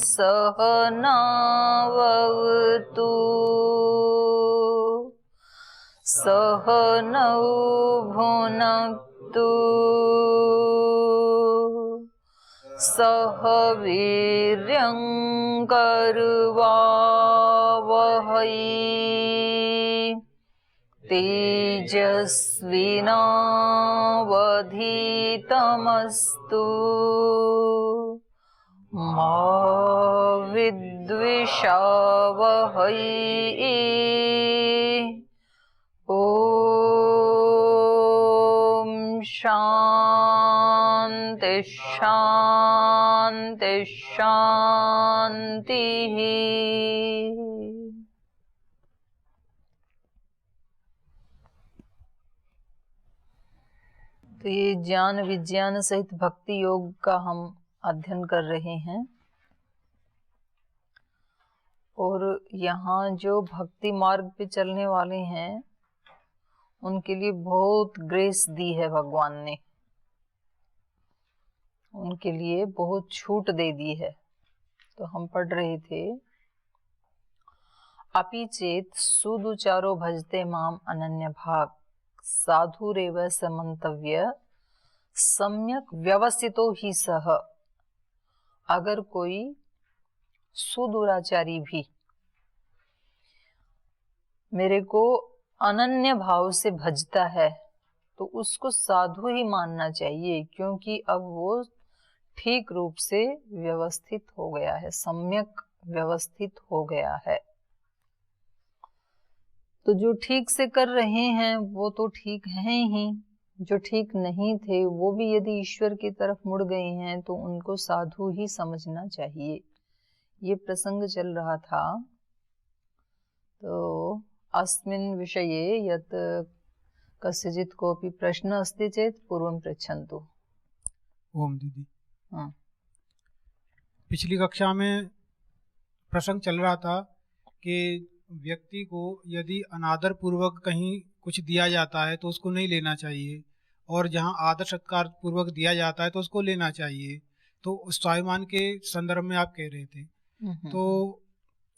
सहनावतु सहनौ भुनक्तु सह वीर्यं करवावहै तेजस्विनावधीतमस्तु मा विद्विषावहै। ॐ शान्ति शान्ति शान्तिः। तो ये ज्ञान विज्ञान सहित भक्ति योग का हम अध्ययन कर रहे हैं और यहाँ जो भक्ति मार्ग पे चलने वाले हैं उनके लिए बहुत ग्रेस दी है भगवान ने, उनके लिए बहुत छूट दे दी है। तो हम पढ़ रहे थे अपि चेत सुदुचारो भजते माम अनन्य भाग साधुरेव समन्तव्य सम्यक व्यवस्थितो ही सह। अगर कोई सुदुराचारी भी मेरे को अनन्य भाव से भजता है तो उसको साधु ही मानना चाहिए, क्योंकि अब वो ठीक रूप से व्यवस्थित हो गया है, सम्यक व्यवस्थित हो गया है। तो जो ठीक से कर रहे हैं वो तो ठीक हैं ही, जो ठीक नहीं थे वो भी यदि ईश्वर की तरफ मुड़ गए हैं तो उनको साधु ही समझना चाहिए। ये प्रसंग चल रहा था। तो अस्मिन् विषये यत् कस्यचित् कोऽपि प्रश्नः अस्ति चेत् पूर्वं पृच्छन्तु। ओम दीदी, हाँ, पिछली कक्षा में प्रसंग चल रहा था कि व्यक्ति को यदि अनादर पूर्वक कहीं कुछ दिया जाता है तो उसको नहीं लेना चाहिए, और जहाँ आदर सत्कार पूर्वक दिया जाता है तो उसको लेना चाहिए। तो स्वाभिमान के संदर्भ में आप कह रहे थे। तो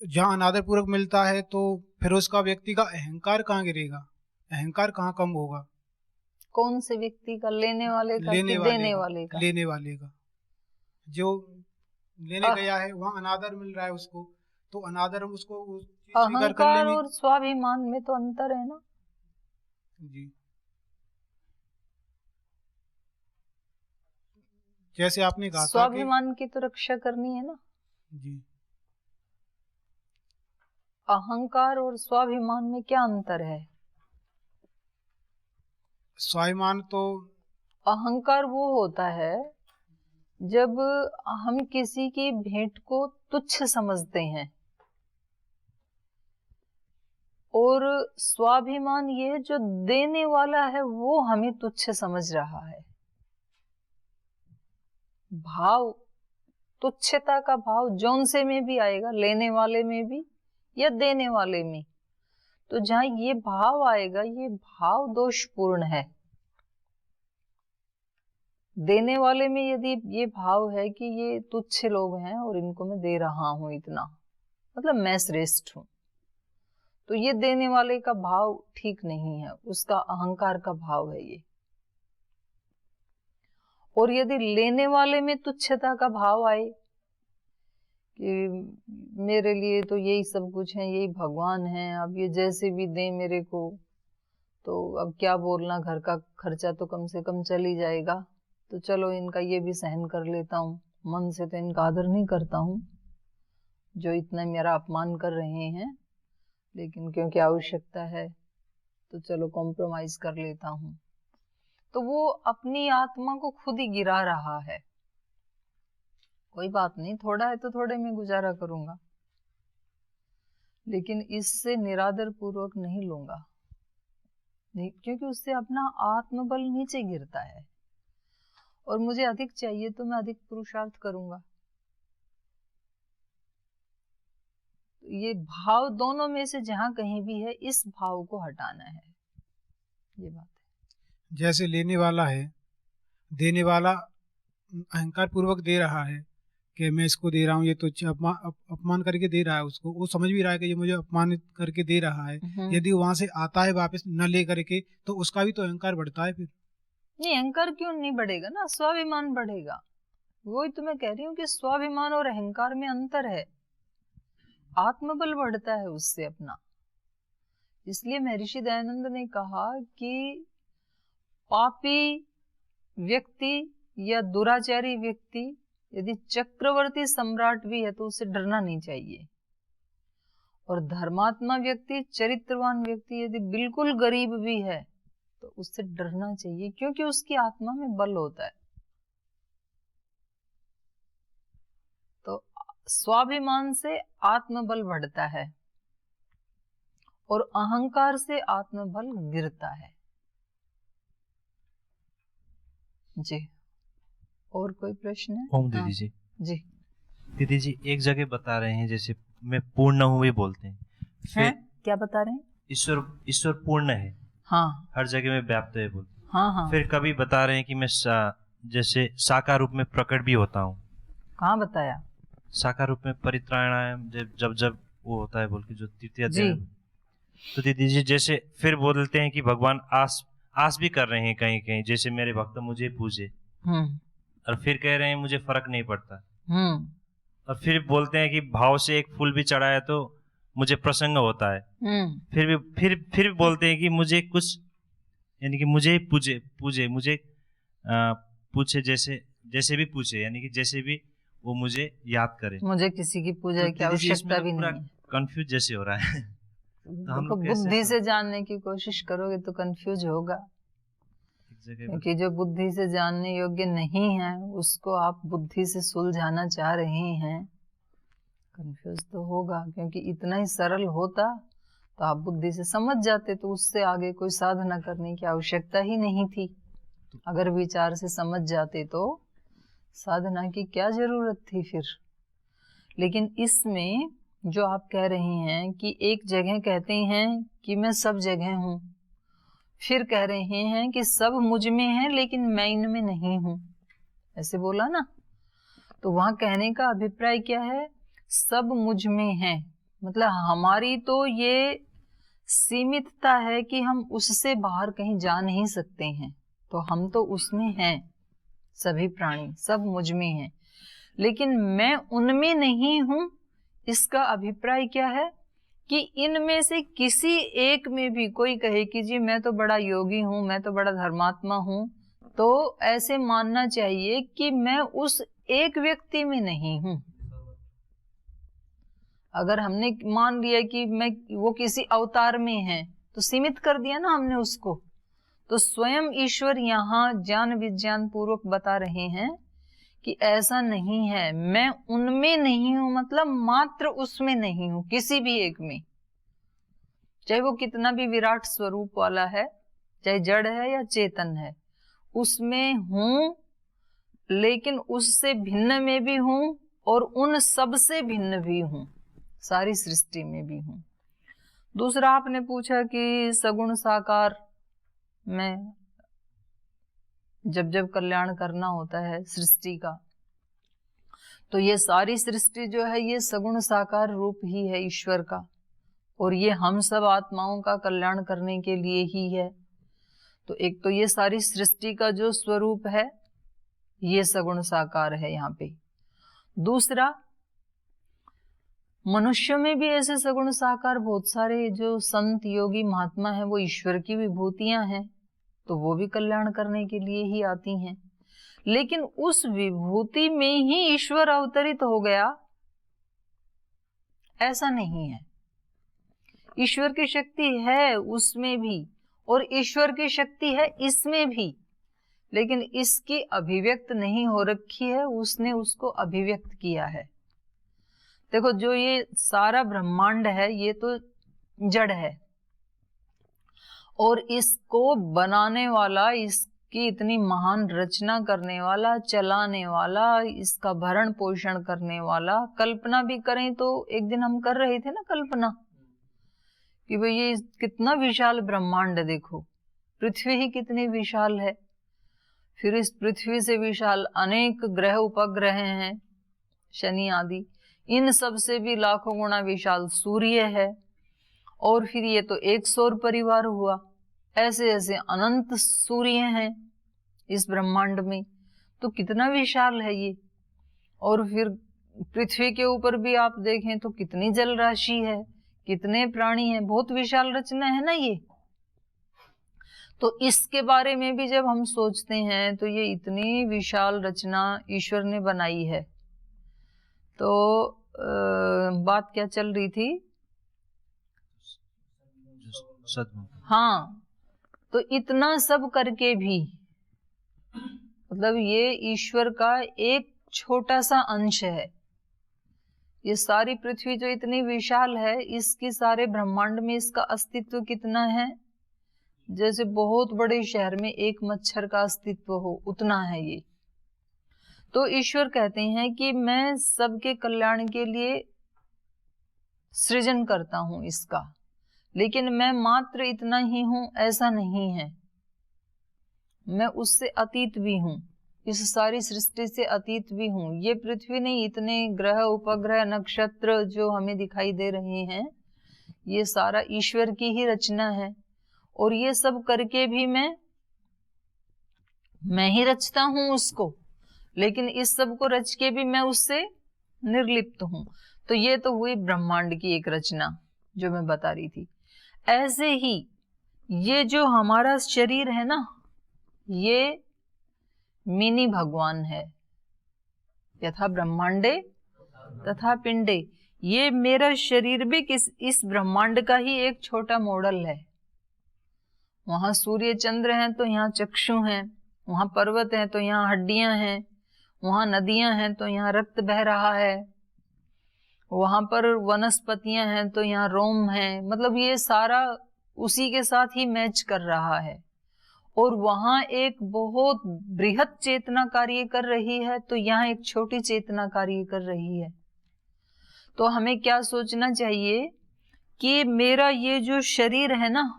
जहाँ अनादर पूर्वक मिलता है तो फिर उसका व्यक्ति का अहंकार कहाँ गिरेगा, अहंकार कहाँ कम होगा? कौन से व्यक्ति का? लेने वाले का कि देने वाले का? लेने वाले का। जो लेने गया है वहाँ अनादर मिल रहा है उसको, तो अनादर उसको स्वीकार कर अहंकार लेने। और स्वाभिमान में तो अंतर है ना जी, जैसे आपने कहा था कि स्वाभिमान की तो रक्षा करनी है ना। जी, अहंकार और स्वाभिमान में क्या अंतर है? स्वाभिमान तो अहंकार वो होता है जब हम किसी की भेंट को तुच्छ समझते हैं, और स्वाभिमान ये जो देने वाला है वो हमें तुच्छ समझ रहा है। भाव, तुच्छता का भाव जौन से में भी आएगा, लेने वाले में भी या देने वाले में। तो जहां ये भाव आएगा ये भाव दोषपूर्ण है। देने वाले में यदि ये भाव है कि ये तुच्छ लोग हैं और इनको मैं दे रहा हूं इतना, मतलब मैं श्रेष्ठ हूं, तो ये देने वाले का भाव ठीक नहीं है, उसका अहंकार का भाव है ये। और यदि लेने वाले में तुच्छता का भाव आए कि मेरे लिए तो यही सब कुछ है, यही भगवान है, अब ये जैसे भी दें मेरे को तो अब क्या बोलना, घर का खर्चा तो कम से कम चल ही जाएगा, तो चलो इनका ये भी सहन कर लेता हूँ। मन से तो इनका आदर नहीं करता हूँ जो इतना मेरा अपमान कर रहे हैं, लेकिन क्योंकि आवश्यकता है तो चलो कॉम्प्रोमाइज कर लेता हूँ। तो वो अपनी आत्मा को खुद ही गिरा रहा है। कोई बात नहीं, थोड़ा है तो थोड़े में गुजारा करूंगा, लेकिन इससे निरादर पूर्वक नहीं लूंगा, नहीं, क्योंकि उससे अपना आत्मबल नीचे गिरता है। और मुझे अधिक चाहिए तो मैं अधिक पुरुषार्थ करूंगा। ये भाव दोनों में से जहां कहीं भी है, इस भाव को हटाना है, ये बात है। जैसे लेने वाला है, देने वाला अहंकार पूर्वक दे रहा है, कि मैं इसको दे रहा हूँ, ये तो अपमान करके दे रहा है उसको, वो समझ भी रहा है कि ये मुझे अपमानित करके दे रहा है। यदि वहां से आता है वापस न ले करके, तो उसका भी तो अहंकार बढ़ता है फिर। नहीं, अहंकार क्यों नहीं बढ़ेगा ना, स्वाभिमान बढ़ेगा। वही तो मैं कह रही हूँ कि स्वाभिमान और अहंकार में अंतर है। आत्मबल बढ़ता है उससे अपना। इसलिए महर्षि दयानंद ने कहा कि पापी व्यक्ति या दुराचारी व्यक्ति यदि चक्रवर्ती सम्राट भी है तो उसे डरना नहीं चाहिए, और धर्मात्मा व्यक्ति, चरित्रवान व्यक्ति यदि बिल्कुल गरीब भी है तो उससे डरना चाहिए, क्योंकि उसकी आत्मा में बल होता है। तो स्वाभिमान से आत्मबल बढ़ता है और अहंकार से आत्मबल गिरता है। जी, और कोई प्रश्न है? ओम दीदी जी। जी दीदी जी, एक जगह बता रहे हैं जैसे मैं पूर्ण हूँ ये बोलते हैं, फिर क्या बता रहे हैं? ईश्वर पूर्ण है, हाँ, हर जगह में व्याप्त है बोलते हैं। हाँ हाँ। फिर कभी बता रहे हैं कि मैं जैसे साकार रूप में प्रकट भी होता हूँ। कहाँ बताया? साकार रूप में परित्राणायाम जब वो होता है बोल के, जो तृतीय जी। अध्याय। तो दीदी जी जैसे फिर बोलते हैं कि भगवान आस भी कर रहे हैं कहीं कहीं, जैसे मेरे भक्त मुझे पूजे, और फिर कह रहे हैं मुझे फर्क नहीं पड़ता। और फिर बोलते हैं कि भाव से एक फूल भी चढ़ाया तो मुझे प्रसन्न होता है। फिर भी बोलते हैं कि मुझे कुछ, यानी कि मुझे पूजे मुझे पूछे, जैसे भी पूछे, यानी कि जैसे भी वो मुझे याद करे, मुझे किसी की पूजा की आवश्यकता भी नहीं है। कंफ्यूज जैसे हो रहा है। तो हम लोग बुद्धि से जानने की कोशिश करोगे तो कंफ्यूज होगा, क्योंकि जो बुद्धि से जानने योग्य नहीं है उसको आप बुद्धि से सुलझाना चाह रहे हैं, कंफ्यूज तो होगा। क्योंकि इतना ही सरल होता तो आप बुद्धि से समझ जाते, तो उससे आगे कोई साधना करने की आवश्यकता ही नहीं थी। अगर विचार से समझ जाते तो साधना की क्या जरूरत थी फिर। लेकिन इसमें जो आप कह रहे हैं कि एक जगह कहते हैं कि मैं सब जगह हूं, फिर कह रहे हैं कि सब मुझ में है लेकिन मैं इनमें नहीं हूं, ऐसे बोला ना। तो वहां कहने का अभिप्राय क्या है? सब मुझ में है, मतलब हमारी तो ये सीमितता है कि हम उससे बाहर कहीं जा नहीं सकते हैं, तो हम तो उसमें हैं। सभी प्राणी सब मुझ में हैं, लेकिन मैं उनमें नहीं हूं। इसका अभिप्राय क्या है कि इनमें से किसी एक में भी कोई कहे कि जी मैं तो बड़ा योगी हूं, मैं तो बड़ा धर्मात्मा हूं, तो ऐसे मानना चाहिए कि मैं उस एक व्यक्ति में नहीं हूं। अगर हमने मान लिया कि मैं वो किसी अवतार में है तो सीमित कर दिया ना हमने उसको। तो स्वयं ईश्वर यहाँ ज्ञान विज्ञान पूर्वक बता रहे हैं कि ऐसा नहीं है, मैं उनमें नहीं हूं, मतलब मात्र उसमें नहीं हूं, किसी भी एक में, चाहे वो कितना भी विराट स्वरूप वाला है, चाहे जड़ है या चेतन है, उसमें हूं, लेकिन उससे भिन्न में भी हूं और उन सब से भिन्न भी हूं, सारी सृष्टि में भी हूं। दूसरा आपने पूछा कि सगुण साकार में जब जब कल्याण करना होता है सृष्टि का, तो ये सारी सृष्टि जो है ये सगुण साकार रूप ही है ईश्वर का, और ये हम सब आत्माओं का कल्याण करने के लिए ही है। तो एक तो ये सारी सृष्टि का जो स्वरूप है ये सगुण साकार है यहाँ पे। दूसरा, मनुष्यों में भी ऐसे सगुण साकार बहुत सारे जो संत योगी महात्मा हैं वो ईश्वर की विभूतियां हैं, तो वो भी कल्याण करने के लिए ही आती हैं। लेकिन उस विभूति में ही ईश्वर अवतरित हो गया ऐसा नहीं है। ईश्वर की शक्ति है उसमें भी और ईश्वर की शक्ति है इसमें भी, लेकिन इसकी अभिव्यक्त नहीं हो रखी है, उसने उसको अभिव्यक्त किया है। देखो जो ये सारा ब्रह्मांड है ये तो जड़ है, और इसको बनाने वाला, इसकी इतनी महान रचना करने वाला, चलाने वाला, इसका भरण पोषण करने वाला, कल्पना भी करें तो एक दिन हम कर रहे थे ना कल्पना कि भाई ये कितना विशाल ब्रह्मांड, देखो पृथ्वी ही कितनी विशाल है, फिर इस पृथ्वी से विशाल अनेक ग्रह उपग्रह हैं, शनि आदि, इन सब से भी लाखों गुना विशाल सूर्य है। और फिर ये तो एक सौर परिवार हुआ, ऐसे ऐसे अनंत सूर्य हैं इस ब्रह्मांड में, तो कितना विशाल है ये। और फिर पृथ्वी के ऊपर भी आप देखें तो कितनी जल राशि है, कितने प्राणी हैं, बहुत विशाल रचना है ना ये। तो इसके बारे में भी जब हम सोचते हैं तो ये इतनी विशाल रचना ईश्वर ने बनाई है। तो बात क्या चल रही थी? हाँ, तो इतना सब करके भी मतलब ये ईश्वर का एक छोटा सा अंश है। ये सारी पृथ्वी जो इतनी विशाल है, इसके सारे ब्रह्मांड में इसका अस्तित्व कितना है? जैसे बहुत बड़े शहर में एक मच्छर का अस्तित्व हो, उतना है ये। तो ईश्वर कहते हैं कि मैं सबके कल्याण के लिए सृजन करता हूं इसका, लेकिन मैं मात्र इतना ही हूं ऐसा नहीं है, मैं उससे अतीत भी हूं, इस सारी सृष्टि से अतीत भी हूं। ये पृथ्वी नहीं, इतने ग्रह उपग्रह नक्षत्र जो हमें दिखाई दे रहे हैं, ये सारा ईश्वर की ही रचना है। और ये सब करके भी मैं ही रचता हूं उसको, लेकिन इस सब को रच के भी मैं उससे निर्लिप्त हूं। तो ये तो हुई ब्रह्मांड की एक रचना जो मैं बता रही थी। ऐसे ही ये जो हमारा शरीर है ना, ये मिनी भगवान है। यथा ब्रह्मांडे तथा पिंडे, ये मेरा शरीर भी इस ब्रह्मांड का ही एक छोटा मॉडल है। वहां सूर्य चंद्र हैं तो यहाँ चक्षु हैं, वहां पर्वत हैं तो यहाँ हड्डियां हैं, वहां नदियां हैं तो यहाँ रक्त बह रहा है, वहां पर वनस्पतियां हैं तो यहाँ रोम है। मतलब ये सारा उसी के साथ ही मैच कर रहा है। और वहां एक बहुत बृहत चेतना कार्य कर रही है, तो यहाँ एक छोटी चेतना कार्य कर रही है। तो हमें क्या सोचना चाहिए कि मेरा ये जो शरीर है ना,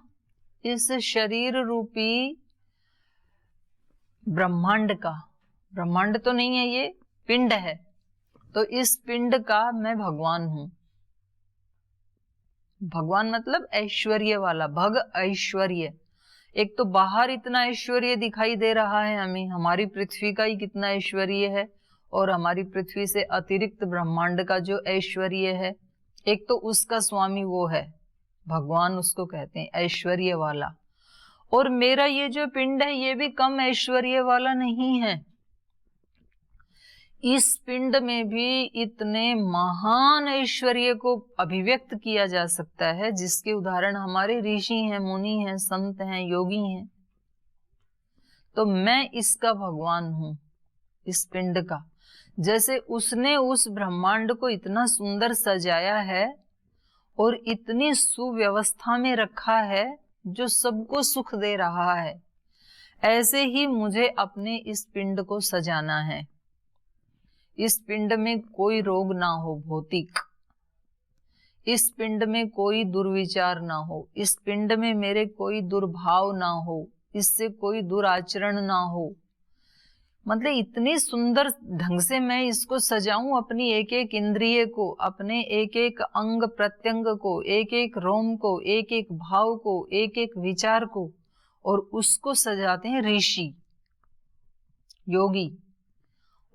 इस शरीर रूपी ब्रह्मांड का, ब्रह्मांड तो नहीं है, ये पिंड है, तो इस पिंड का मैं भगवान हूं। भगवान मतलब ऐश्वर्य वाला, भग ऐश्वर्य। एक तो बाहर इतना ऐश्वर्य दिखाई दे रहा है हमें, हमारी पृथ्वी का ही कितना ऐश्वर्य है, और हमारी पृथ्वी से अतिरिक्त ब्रह्मांड का जो ऐश्वर्य है, एक तो उसका स्वामी वो है भगवान, उसको कहते हैं ऐश्वर्य वाला। और मेरा ये जो पिंड है, ये भी कम ऐश्वर्य वाला नहीं है। इस पिंड में भी इतने महान ऐश्वर्य को अभिव्यक्त किया जा सकता है, जिसके उदाहरण हमारे ऋषि हैं, मुनि हैं, संत हैं, योगी हैं। तो मैं इसका भगवान हूं, इस पिंड का। जैसे उसने उस ब्रह्मांड को इतना सुंदर सजाया है और इतनी सुव्यवस्था में रखा है जो सबको सुख दे रहा है, ऐसे ही मुझे अपने इस पिंड को सजाना है। इस पिंड में कोई रोग ना हो भौतिक, इस पिंड में कोई दुर्विचार ना हो, इस पिंड में मेरे कोई दुर्भाव ना हो, इससे कोई दुराचरण ना हो। मतलब इतनी सुंदर ढंग से मैं इसको सजाऊं, अपनी एक एक इंद्रिय को, अपने एक एक अंग प्रत्यंग को, एक एक रोम को, एक एक भाव को, एक एक विचार को, और उसको सजाते हैं ऋषि योगी।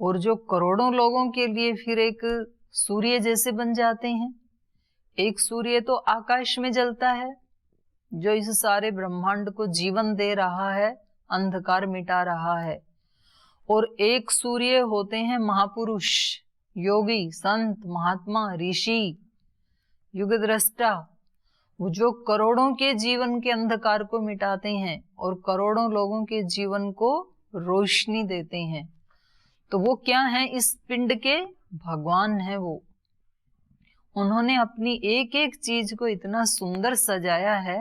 और जो करोड़ों लोगों के लिए फिर एक सूर्य जैसे बन जाते हैं। एक सूर्य तो आकाश में जलता है, जो इस सारे ब्रह्मांड को जीवन दे रहा है, अंधकार मिटा रहा है। और एक सूर्य होते हैं महापुरुष, योगी, संत, महात्मा, ऋषि, युगद्रष्टा, वो जो करोड़ों के जीवन के अंधकार को मिटाते हैं और करोड़ों लोगों के जीवन को रोशनी देते हैं। तो वो क्या है? इस पिंड के भगवान है वो। उन्होंने अपनी एक एक चीज को इतना सुंदर सजाया है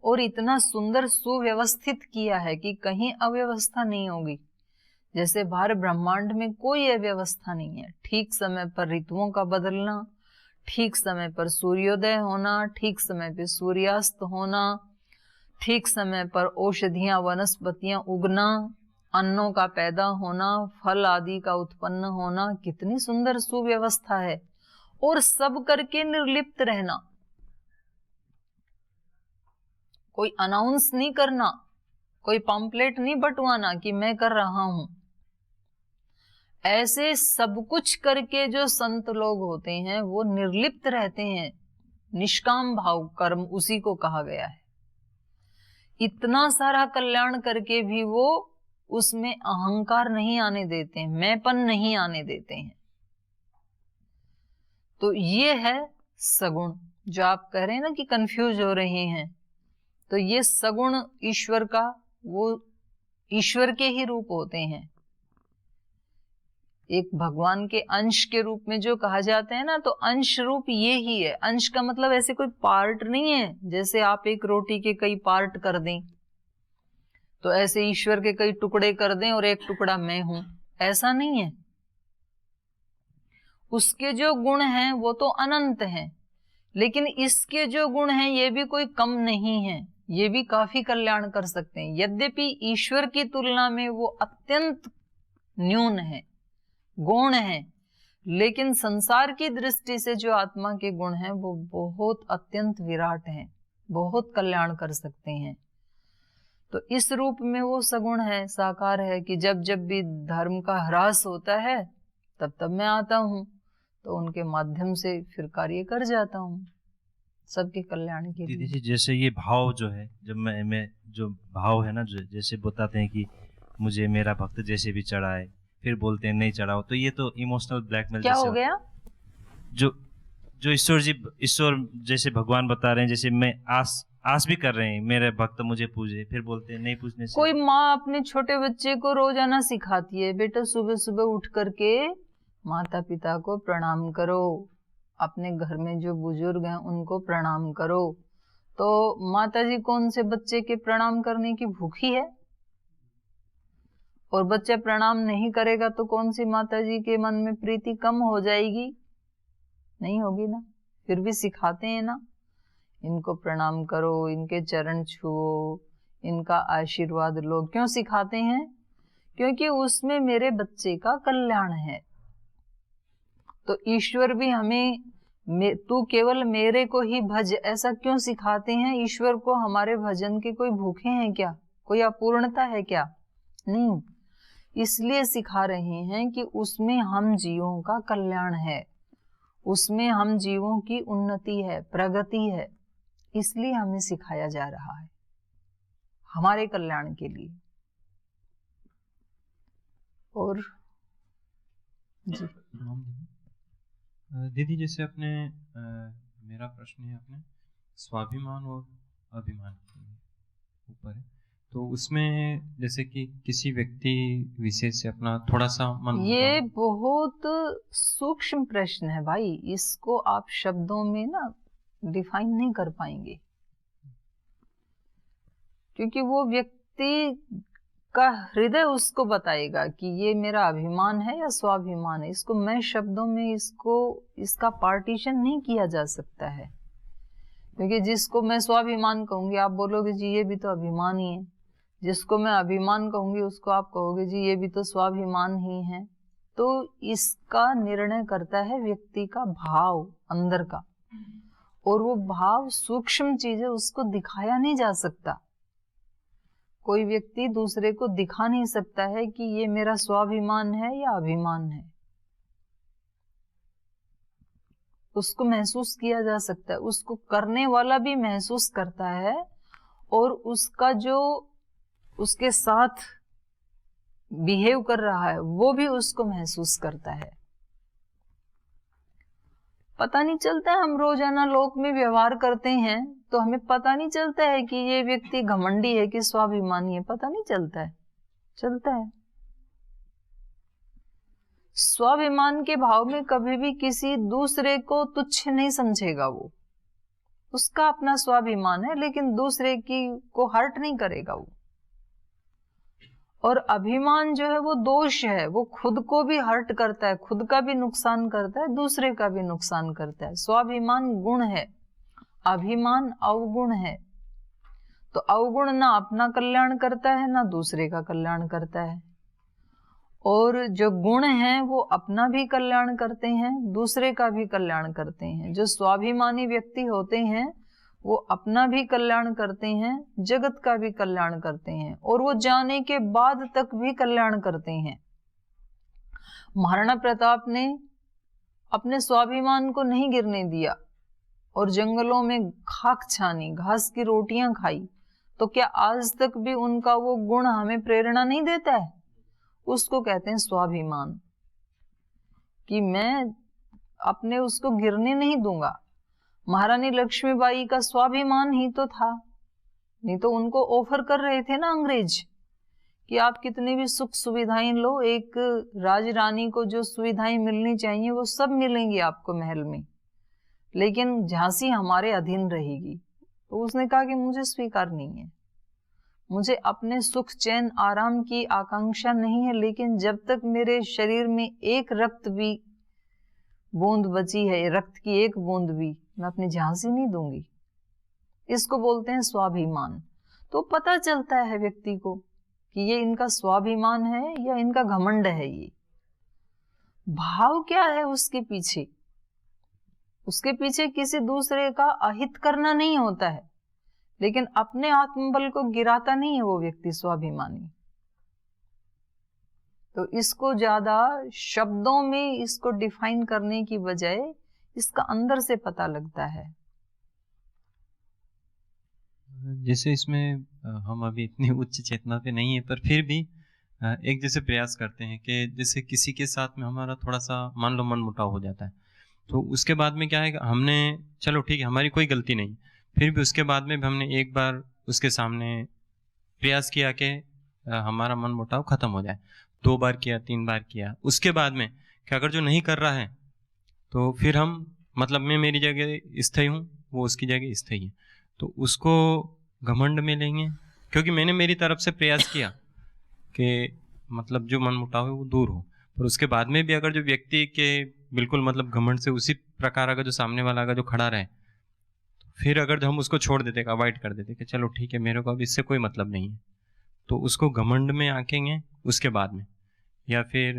और इतना सुंदर सुव्यवस्थित किया है कि कहीं अव्यवस्था नहीं होगी। जैसे बाहर ब्रह्मांड में कोई अव्यवस्था नहीं है। ठीक समय पर ऋतुओं का बदलना, ठीक समय पर सूर्योदय होना, ठीक समय पर सूर्यास्त होना, ठीक समय पर औषधियां वनस्पतियां उगना, अन्नों का पैदा होना, फल आदि का उत्पन्न होना, कितनी सुंदर सुव्यवस्था है। और सब करके निर्लिप्त रहना, कोई अनाउंस नहीं करना, कोई पम्पलेट नहीं बंटवाना कि मैं कर रहा हूं। ऐसे सब कुछ करके जो संत लोग होते हैं वो निर्लिप्त रहते हैं। निष्काम भाव कर्म उसी को कहा गया है। इतना सारा कल्याण करके भी वो उसमें अहंकार नहीं आने देते हैं, मैंपन नहीं आने देते हैं। तो ये है सगुण। जो आप कह रहे हैं ना कि कंफ्यूज हो रहे हैं, तो ये सगुण ईश्वर का, वो ईश्वर के ही रूप होते हैं। एक भगवान के अंश के रूप में जो कहा जाता है ना, तो अंश रूप ये ही है। अंश का मतलब ऐसे कोई पार्ट नहीं है, जैसे आप एक रोटी के कई पार्ट कर दें, तो ऐसे ईश्वर के कई टुकड़े कर दें और एक टुकड़ा मैं हूं, ऐसा नहीं है। उसके जो गुण हैं वो तो अनंत हैं, लेकिन इसके जो गुण हैं ये भी कोई कम नहीं है, ये भी काफी कल्याण कर सकते हैं। यद्यपि ईश्वर की तुलना में वो अत्यंत न्यून है, गौण है, लेकिन संसार की दृष्टि से जो आत्मा के गुण हैं वो बहुत अत्यंत विराट हैं, बहुत कल्याण कर सकते हैं। तो इस रूप में वो सगुण है, साकार है कि जब जब भी धर्म का ह्रास होता है तब तब मैं आता हूं, तो उनके माध्यम से फिर कार्य कर जाता हूं सबके कल्याण के दीदी लिए। जी, जैसे ये भाव जो है, जब मैं जो भाव है ना, जो जैसे बताते हैं कि मुझे मेरा भक्त जैसे भी चढ़ाए, फिर बोलते हैं नहीं चढ़ाओ, तो ये तो इमोशनल ब्लैकमेल क्या जैसे हो गया? जो ईश्वर जैसे भगवान बता रहे हैं, जैसे मैं आस भी कर रहे हैं मेरे भक्त मुझे पूजे, फिर बोलते हैं नहीं पूजने से। कोई माँ अपने छोटे बच्चे को रोजाना सिखाती है, बेटा सुबह सुबह उठ करके माता पिता को प्रणाम करो, अपने घर में जो बुजुर्ग हैं उनको प्रणाम करो। तो माता जी कौन से बच्चे के प्रणाम करने की भूखी है? और बच्चा प्रणाम नहीं करेगा तो कौन सी माता जी के मन में प्रीति कम हो जाएगी? नहीं होगी ना। फिर भी सिखाते हैं ना, इनको प्रणाम करो, इनके चरण छुओ, इनका आशीर्वाद लो। क्यों सिखाते हैं? क्योंकि उसमें मेरे बच्चे का कल्याण है। तो ईश्वर भी हमें तू केवल मेरे को ही भज, ऐसा क्यों सिखाते हैं? ईश्वर को हमारे भजन के कोई भूखे हैं क्या? कोई अपूर्णता है क्या? नहीं, इसलिए सिखा रहे हैं कि उसमें हम जीवों का कल्याण है, उसमें हम जीवों की उन्नति है, प्रगति है, इसलिए हमें सिखाया जा रहा है, हमारे कल्याण के लिए। और जी दीदी, जैसे अपने मेरा प्रश्न है अपने स्वाभिमान और अभिमान के ऊपर है, तो उसमें जैसे कि किसी व्यक्ति विशेष से अपना थोड़ा सा मन, ये बहुत सूक्ष्म प्रश्न है भाई, इसको आप शब्दों में ना डिफाइन नहीं कर पाएंगे, क्योंकि वो व्यक्ति का हृदय उसको बताएगा कि ये मेरा अभिमान है या स्वाभिमान है। इसको मैं शब्दों में इसका पार्टीशन नहीं किया जा सकता है, क्योंकि जिसको मैं स्वाभिमान कहूंगी आप बोलोगे जी ये भी तो अभिमान ही है, जिसको मैं अभिमान कहूंगी उसको आप कहोगे जी ये भी तो स्वाभिमान ही है। तो इसका निर्णय करता है व्यक्ति का भाव अंदर का, और वो भाव सूक्ष्म चीज है, उसको दिखाया नहीं जा सकता। कोई व्यक्ति दूसरे को दिखा नहीं सकता है कि ये मेरा स्वाभिमान है या अभिमान है, उसको महसूस किया जा सकता है, उसको करने वाला भी महसूस करता है, और उसका जो उसके साथ बिहेव कर रहा है वो भी उसको महसूस करता है। पता नहीं चलता है, हम रोजाना लोक में व्यवहार करते हैं तो हमें पता नहीं चलता है कि ये व्यक्ति घमंडी है कि स्वाभिमानी है, पता नहीं चलता है। चलता है। स्वाभिमान के भाव में कभी भी किसी दूसरे को तुच्छ नहीं समझेगा, वो उसका अपना स्वाभिमान है, लेकिन दूसरे की को हर्ट नहीं करेगा वो। और अभिमान जो है वो दोष है, वो खुद को भी हर्ट करता है, खुद का भी नुकसान करता है, दूसरे का भी नुकसान करता है। स्वाभिमान गुण है, अभिमान अवगुण है। तो अवगुण ना अपना कल्याण करता है ना दूसरे का कल्याण करता है, और जो गुण हैं वो अपना भी कल्याण करते हैं, दूसरे का भी कल्याण करते हैं। जो स्वाभिमानी व्यक्ति होते हैं वो अपना भी कल्याण करते हैं, जगत का भी कल्याण करते हैं, और वो जाने के बाद तक भी कल्याण करते हैं। महाराणा प्रताप ने अपने स्वाभिमान को नहीं गिरने दिया और जंगलों में खाक छानी, घास की रोटियां खाई, तो क्या आज तक भी उनका वो गुण हमें प्रेरणा नहीं देता है? उसको कहते हैं स्वाभिमान, कि मैं अपने उसको गिरने नहीं दूंगा। महारानी लक्ष्मीबाई का स्वाभिमान ही तो था, नहीं तो उनको ऑफर कर रहे थे ना अंग्रेज कि आप कितनी भी सुख सुविधाएं लो, एक राजरानी को जो सुविधाएं मिलनी चाहिए वो सब मिलेंगी आपको महल में, लेकिन झांसी हमारे अधीन रहेगी। तो उसने कहा कि मुझे स्वीकार नहीं है, मुझे अपने सुख चैन आराम की आकांक्षा नहीं है, लेकिन जब तक मेरे शरीर में एक रक्त भी बूंद बची है, रक्त की एक बूंद भी, मैं अपनी झांसी नहीं दूंगी। इसको बोलते हैं स्वाभिमान। तो पता चलता है व्यक्ति को कि ये इनका स्वाभिमान है या इनका घमंड है। ये भाव क्या है उसके पीछे? उसके पीछे किसी दूसरे का अहित करना नहीं होता है, लेकिन अपने आत्मबल को गिराता नहीं है वो व्यक्ति स्वाभिमानी। तो इसको ज्यादा शब्दों में इसको डिफाइन करने की बजाय इसका अंदर से पता लगता है। जैसे इसमें हम अभी इतनी उच्च चेतना पे नहीं है, पर फिर भी एक जैसे प्रयास करते हैं कि जैसे किसी के साथ में हमारा थोड़ा सा मान लो मन मुटाव हो जाता है, तो उसके बाद में क्या है कि हमने चलो ठीक है हमारी कोई गलती नहीं, फिर भी उसके बाद में भी हमने एक बार उसके सामने प्रयास किया कि हमारा मन मुटाव खत्म हो जाए, 2 बार किया, 3 बार किया, उसके बाद में कि अगर जो नहीं कर रहा है तो फिर हम मतलब मैं मेरी जगह स्थायी हूँ, वो उसकी जगह स्थायी है, तो उसको घमंड में लेंगे क्योंकि मैंने मेरी तरफ से प्रयास किया कि मतलब जो मन मुटाव है वो दूर हो। पर उसके बाद में भी अगर जो व्यक्ति के बिल्कुल मतलब घमंड से उसी प्रकार अगर जो सामने वाला अगर जो खड़ा रहे, फिर अगर जो हम उसको छोड़ देते, अवॉइड कर देते कि चलो ठीक है मेरे को अब इससे कोई मतलब नहीं है, तो उसको घमंड में आंकेंगे उसके बाद में, या फिर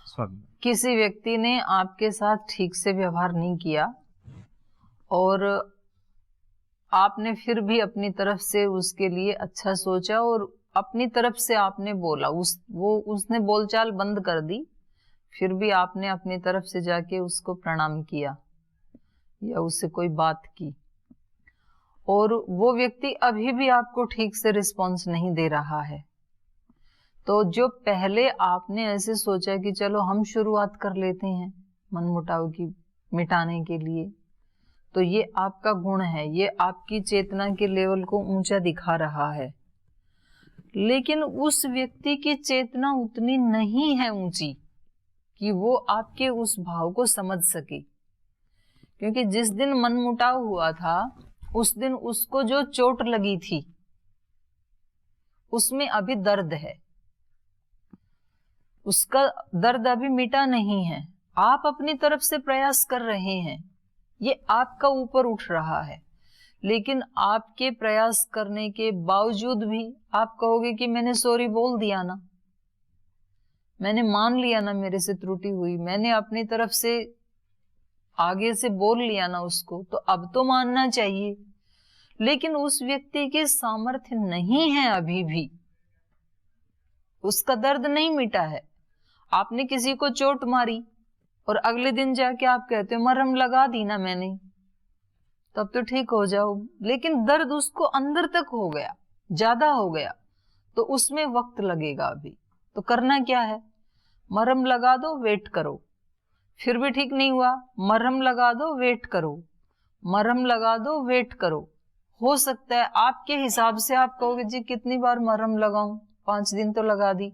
स्वाभिमान। किसी व्यक्ति ने आपके साथ ठीक से व्यवहार नहीं किया और आपने फिर भी अपनी तरफ से उसके लिए अच्छा सोचा और अपनी तरफ से आपने बोला, उसने बोलचाल बंद कर दी, फिर भी आपने अपनी तरफ से जाके उसको प्रणाम किया या उससे कोई बात की, और वो व्यक्ति अभी भी आपको ठीक से रिस्पॉन्स नहीं दे रहा है, तो जो पहले आपने ऐसे सोचा कि चलो हम शुरुआत कर लेते हैं मनमुटाव की मिटाने के लिए, तो ये आपका गुण है, ये आपकी चेतना के लेवल को ऊंचा दिखा रहा है। लेकिन उस व्यक्ति की चेतना उतनी नहीं है ऊंची कि वो आपके उस भाव को समझ सके, क्योंकि जिस दिन मनमुटाव हुआ था उस दिन उसको जो चोट लगी थी उसमें अभी दर्द है, उसका दर्द अभी मिटा नहीं है। आप अपनी तरफ से प्रयास कर रहे हैं, ये आपका ऊपर उठ रहा है, लेकिन आपके प्रयास करने के बावजूद भी आप कहोगे कि मैंने सॉरी बोल दिया ना, मैंने मान लिया ना मेरे से त्रुटि हुई, मैंने अपनी तरफ से आगे से बोल लिया ना उसको, तो अब तो मानना चाहिए। लेकिन उस व्यक्ति के सामर्थ्य नहीं है, अभी भी उसका दर्द नहीं मिटा है। आपने किसी को चोट मारी और अगले दिन जाके आप कहते हो मरहम लगा दी ना मैंने, तब तो ठीक हो जाओ, लेकिन दर्द उसको अंदर तक हो गया, ज्यादा हो गया, तो उसमें वक्त लगेगा अभी। तो करना क्या है? मरहम लगा दो, वेट करो, फिर भी ठीक नहीं हुआ, मरहम लगा दो, वेट करो, मरहम लगा दो, वेट करो। हो सकता है आपके हिसाब से आप कहोगे जी कितनी बार मरहम लगाऊं, 5 दिन तो लगा दी,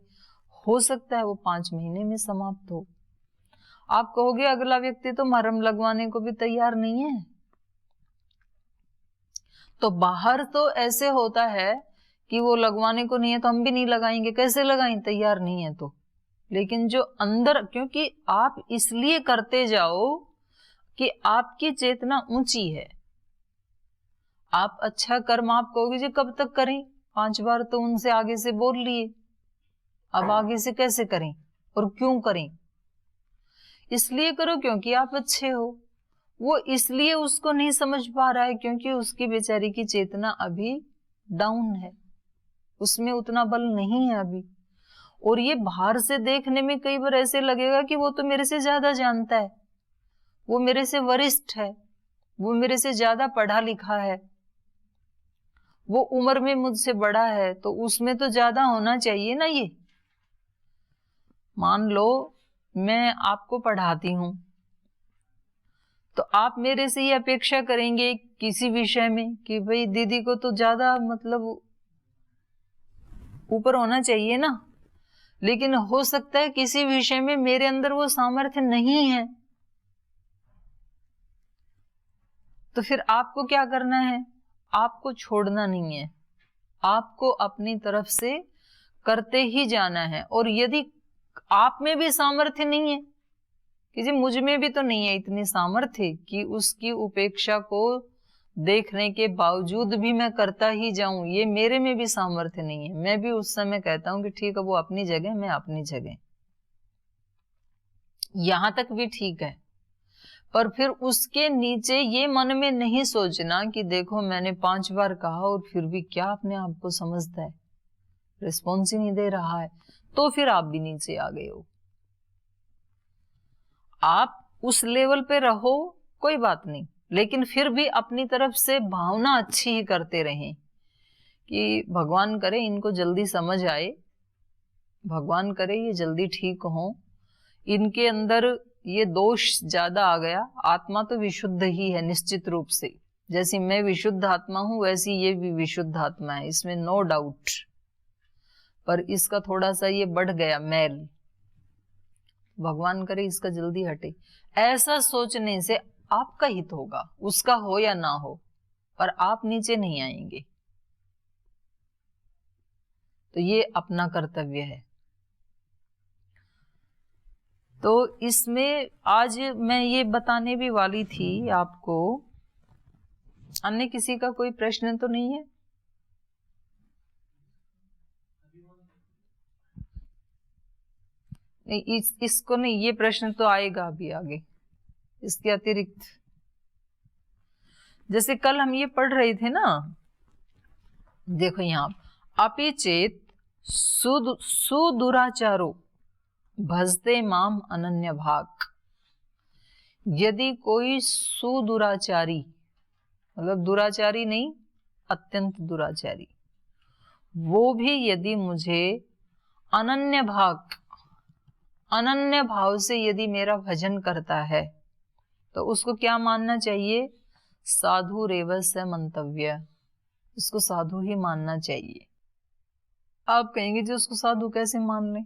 हो सकता है वो 5 महीने में समाप्त हो। आप कहोगे अगला व्यक्ति तो मरहम लगवाने को भी तैयार नहीं है। तो बाहर तो ऐसे होता है कि वो लगवाने को नहीं है तो हम भी नहीं लगाएंगे, कैसे लगाएं, तैयार नहीं है तो। लेकिन जो अंदर, क्योंकि आप इसलिए करते जाओ कि आपकी चेतना ऊंची है, आप अच्छा कर्म आप कहोगे जी कब तक करें, 5 बार तो उनसे आगे से बोल लिए, अब आगे से कैसे करें और क्यों करें? इसलिए करो क्योंकि आप अच्छे हो। वो इसलिए उसको नहीं समझ पा रहा है क्योंकि उसकी बेचारी की चेतना अभी डाउन है, उसमें उतना बल नहीं है अभी। और ये बाहर से देखने में कई बार ऐसे लगेगा कि वो तो मेरे से ज्यादा जानता है, वो मेरे से वरिष्ठ है, वो मेरे से ज्यादा पढ़ा लिखा है, वो उम्र में मुझसे बड़ा है, तो उसमें तो ज्यादा होना चाहिए ना। ये मान लो मैं आपको पढ़ाती हूं, तो आप मेरे से ये अपेक्षा करेंगे किसी विषय में कि भाई दीदी को तो ज्यादा मतलब ऊपर होना चाहिए ना, लेकिन हो सकता है किसी विषय में मेरे अंदर वो सामर्थ्य नहीं है। तो फिर आपको क्या करना है? आपको छोड़ना नहीं है, आपको अपनी तरफ से करते ही जाना है। और यदि आप में भी सामर्थ्य नहीं है कि जी मुझ में भी तो नहीं है इतनी सामर्थ्य कि उसकी उपेक्षा को देखने के बावजूद भी मैं करता ही जाऊं, ये मेरे में भी सामर्थ्य नहीं है, मैं भी उस समय कहता हूं कि ठीक है वो अपनी जगह, मैं अपनी जगह, यहां तक भी ठीक है। पर फिर उसके नीचे ये मन में नहीं सोचना कि देखो मैंने 5 बार कहा और फिर भी क्या अपने आप को समझता है, रिस्पॉन्स ही नहीं दे रहा है, तो फिर आप भी नीचे आ गए हो। आप उस लेवल पे रहो कोई बात नहीं, लेकिन फिर भी अपनी तरफ से भावना अच्छी ही करते रहें कि भगवान करे इनको जल्दी समझ आए, भगवान करे ये जल्दी ठीक हो, इनके अंदर ये दोष ज्यादा आ गया। आत्मा तो विशुद्ध ही है निश्चित रूप से, जैसी मैं विशुद्ध आत्मा हूं वैसी ये भी विशुद्ध आत्मा है, इसमें नो डाउट। पर इसका थोड़ा सा ये बढ़ गया मैल, भगवान करे इसका जल्दी हटे। ऐसा सोचने से आपका हित होगा, उसका हो या ना हो, पर आप नीचे नहीं आएंगे। तो ये अपना कर्तव्य है। तो इसमें आज मैं ये बताने भी वाली थी आपको, अन्य किसी का कोई प्रश्न तो नहीं है? नहीं, इसको नहीं, ये प्रश्न तो आएगा अभी आगे इसके अतिरिक्त। जैसे कल हम ये पढ़ रहे थे ना, देखो यहां अपि चेत सुदुराचारो भजते माम अनन्य भाग। यदि कोई सुदुराचारी, मतलब दुराचारी नहीं अत्यंत दुराचारी, वो भी यदि मुझे अनन्य भाव से यदि मेरा भजन करता है, तो उसको क्या मानना चाहिए? साधु रेवस्य मंतव्य, उसको साधु ही मानना चाहिए। आप कहेंगे जी उसको साधु कैसे मान लें?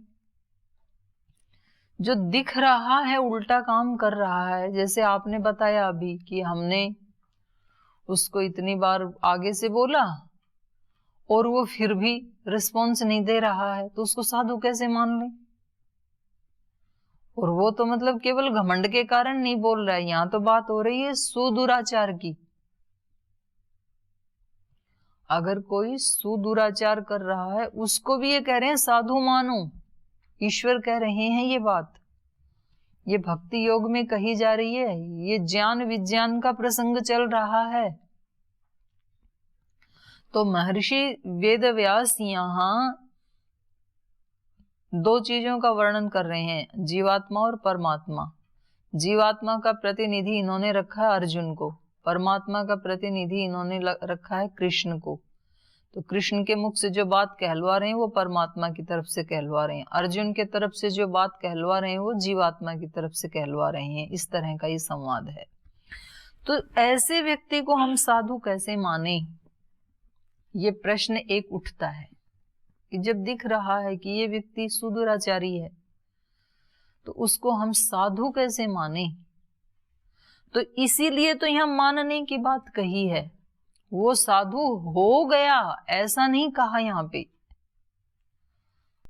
जो दिख रहा है उल्टा काम कर रहा है, जैसे आपने बताया अभी कि हमने उसको इतनी बार आगे से बोला और वो फिर भी रिस्पॉन्स नहीं दे रहा है, तो उसको साधु कैसे मान लें? और वो तो मतलब केवल घमंड के कारण नहीं बोल रहा है, यहां तो बात हो रही है सुदुराचार की। अगर कोई सुदुराचार कर रहा है उसको भी ये कह रहे हैं साधु मानो, ईश्वर कह रहे हैं ये बात, ये भक्ति योग में कही जा रही है, ये ज्ञान विज्ञान का प्रसंग चल रहा है। तो महर्षि वेदव्यास यहां 2 चीजों का वर्णन कर रहे हैं, जीवात्मा और परमात्मा। जीवात्मा का प्रतिनिधि इन्होंने रखा है अर्जुन को, परमात्मा का प्रतिनिधि इन्होंने रखा है कृष्ण को। तो कृष्ण के मुख से जो बात कहलवा रहे हैं वो परमात्मा की तरफ से कहलवा रहे हैं, अर्जुन के तरफ से जो बात कहलवा रहे हैं वो जीवात्मा की तरफ से कहलवा रहे हैं। इस तरह का ये संवाद है। तो ऐसे व्यक्ति को हम साधु कैसे माने, ये प्रश्न एक उठता है कि जब दिख रहा है कि ये व्यक्ति सुदुराचारी है तो उसको हम साधु कैसे माने? तो इसीलिए तो यहां मानने की बात कही है। वो साधु हो गया ऐसा नहीं कहा यहां पे,